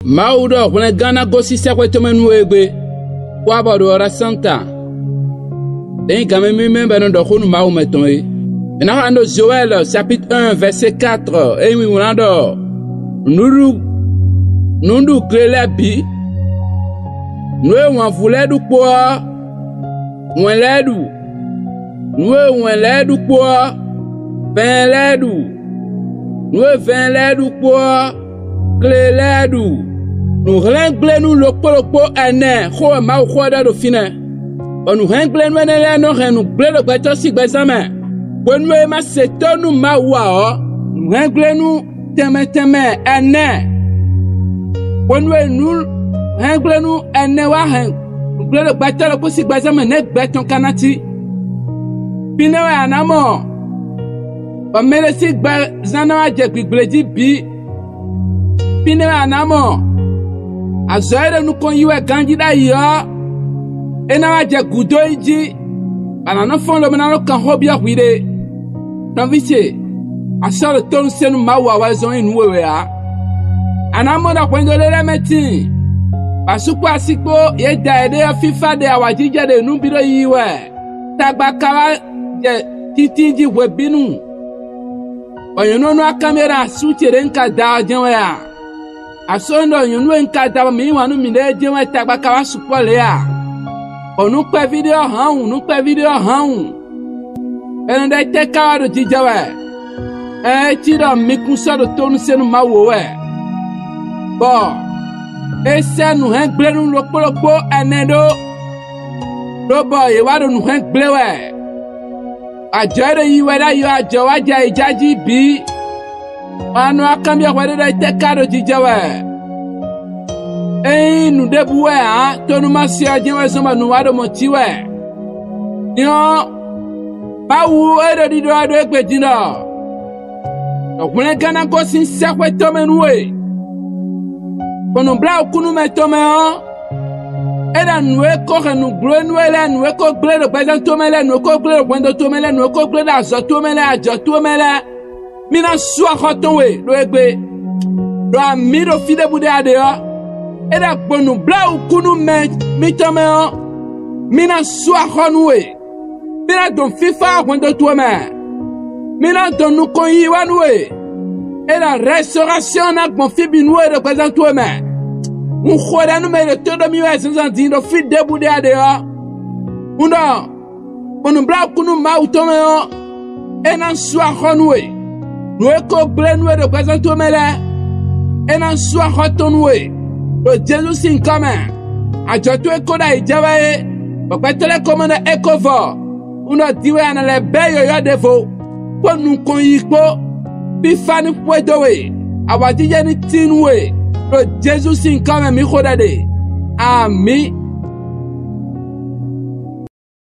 Maudo kuna gana gosi sekwe tomen wegbe kwa bado ora santa den kame mi membe no dokunu mau metonyi na hando Joël chapitre 1 verset 4 et mi mulando nundu krele bi nwe wan fuledu kwa weledu nwe weledu kwa benledu nwe venledu kwa kleledu nous renglons nous le polo ane ko ma ko da do fine nous renglons nous ene no nous ble le bato si bezama nous ma setonu ma wa nous renglons nous teme ane nous renglons nous ene wa nous ble le bato le si bezama ne beton kanati fine wa anamo ba mele si bezana wa je gbegbeji bi fine wa anamo azoere nu kon yiwe gandida yo ena wa je gudo iji bana no fon lo mena no kan hobia hwire no vice asole ton senu mawa wa zon inu wewe a anamo da kwendo lele meti basuku asikpo ye da ede fifa de awajije de nu biro yiwe tagba kawa je titiji webinu oyono no kamera sutere nka da jenwe a asondo yunu enka da mi wanu mi de jewe tagba kawa supole ya onu pe video han enu de te kawa do jijawe ti do mi kun so do tonu senu mawo we bo esenu hen glenu lopolopo enedo do bo ye wado nu hen glewe ajere yiwe da yo ajo waja ijaji bi anu akambia kwa de te kado jijawe nu debuwe a tonu masi ajewe soma nu wado motiwe yo bawu edo dido ado ekpe jino okune kana ko sin sekwe tome nuwe kono bla okunu me tome o eda nuwe ko renu glo nuwe le nuwe ko glo do bezan tome le nuwe ko glo do kwendo tome le nuwe ko glo da zo tome le ajo tome le mina suwa khotonwe do egbe do amiro fide bude ade yo eda gbonu bla okunu me mi tome o mina suwa khonwe mina don fifa kwendo tome mina don nu ko yi wanwe eda restauration na gbon fibi nuwe do bezan tome un khoda no me todo mi wa sensanti do fi debu de ade yo undo onu bla kunu ma utome yo enan swa khonwe no eko blenwe de presento mele enan swa khotonwe do Jesus in come ajoto eko da ijawe o petele komona ekovo undo diwe anale beyo yo defo ponu kon yipo bi fani pwedowe awajije ni tinwe do Jesus in come mi khoda de ami